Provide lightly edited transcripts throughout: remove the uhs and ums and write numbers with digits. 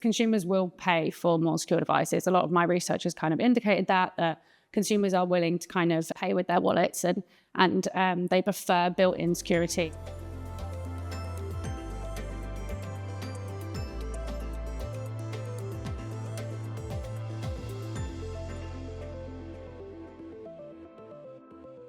Consumers will pay for more secure devices. A lot of my research has kind of indicated that consumers are willing to kind of pay with their wallets and they prefer built-in security.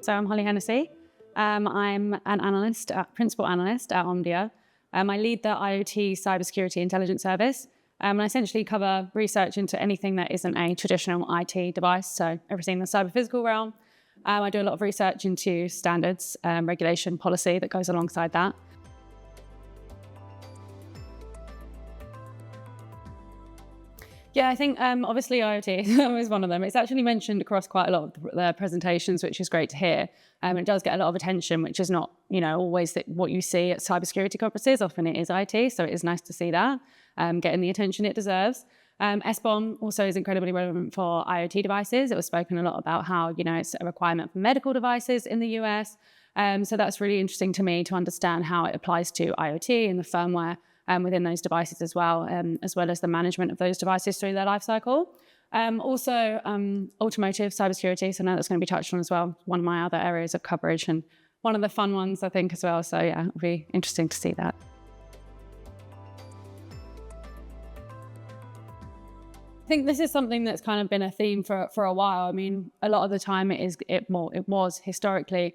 So I'm Hollie Hennessy. I'm an principal analyst at Omdia. I lead the IoT cybersecurity intelligence service. And I essentially cover research into anything that isn't a traditional IT device, so everything in the cyber-physical realm. I do a lot of research into standards, regulation, policy that goes alongside that. Yeah, I think obviously IoT is one of them. It's actually mentioned across quite a lot of the presentations, which is great to hear. It does get a lot of attention, which is not, always what you see at cybersecurity conferences. Often it is IT, so it is nice to see that getting the attention it deserves. SBOM also is incredibly relevant for IoT devices. It was spoken a lot about how, it's a requirement for medical devices in the US. So that's really interesting to me to understand how it applies to IoT and the firmware within those devices as well as the management of those devices through their life cycle. Also, automotive cybersecurity, so now that's going to be touched on as well, one of my other areas of coverage and one of the fun ones, I think, as well. So yeah, it'll be interesting to see that. I think this is something that's kind of been a theme for a while. I mean, a lot of the time it was historically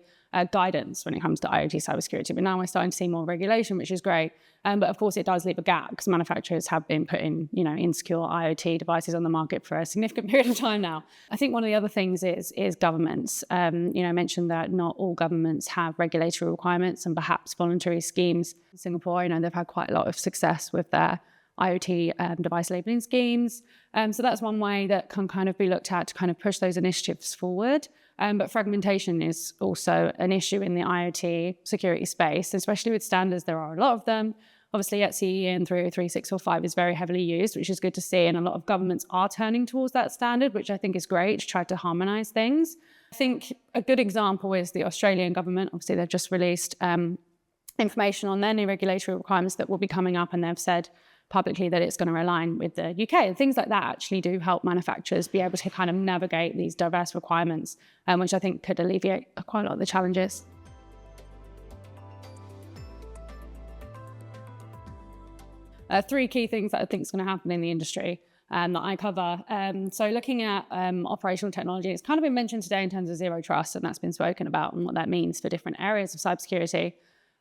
guidance when it comes to IoT cybersecurity, but now we're starting to see more regulation, which is great. But of course, it does leave a gap because manufacturers have been putting, insecure IoT devices on the market for a significant period of time now. I think one of the other things is governments. I mentioned that not all governments have regulatory requirements and perhaps voluntary schemes. In Singapore, they've had quite a lot of success with their IoT device labeling schemes. So that's one way that can kind of be looked at to kind of push those initiatives forward. But fragmentation is also an issue in the IoT security space, especially with standards. There are a lot of them. Obviously, ETSI and 30645 is very heavily used, which is good to see. And a lot of governments are turning towards that standard, which I think is great to try to harmonise things. I think a good example is the Australian government. Obviously, they've just released information on their new regulatory requirements that will be coming up, and they've said publicly that it's going to align with the UK. And things like that actually do help manufacturers be able to kind of navigate these diverse requirements, which I think could alleviate quite a lot of the challenges. Three key things that I think is going to happen in the industry that I cover. So looking at operational technology, it's kind of been mentioned today in terms of zero trust, and that's been spoken about and what that means for different areas of cybersecurity.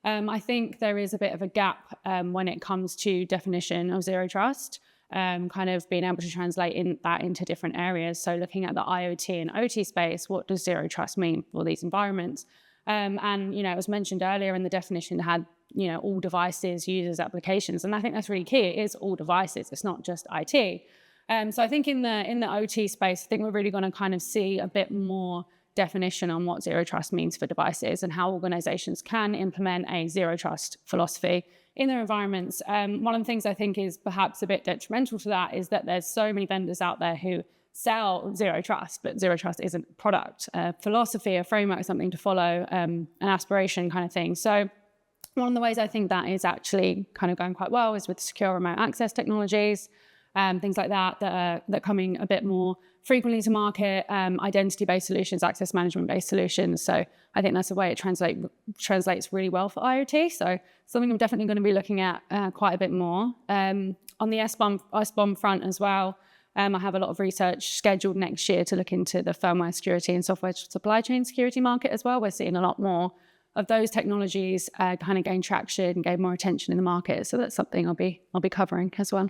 I think there is a bit of a gap when it comes to definition of zero trust, kind of being able to translate that into different areas. So looking at the IoT and OT space, what does zero trust mean for these environments? And, it was mentioned earlier in the definition had, all devices, users, applications. And I think that's really key. It is all devices. It's not just IT. So I think in the OT space, I think we're really going to kind of see a bit more definition on what zero trust means for devices and how organizations can implement a zero trust philosophy in their environments. One of the things I think is perhaps a bit detrimental to that is that there's so many vendors out there who sell zero trust, but zero trust isn't a product, a philosophy, a framework, something to follow, an aspiration kind of thing. So one of the ways I think that is actually kind of going quite well is with secure remote access technologies, things like that are coming a bit more frequently to market, identity-based solutions, access management-based solutions. So I think that's a way it translates really well for IoT. So something I'm definitely going to be looking at quite a bit more. On the SBOM front as well, I have a lot of research scheduled next year to look into the firmware security and software supply chain security market as well. We're seeing a lot more of those technologies kind of gain traction and gain more attention in the market. So that's something I'll be covering as well.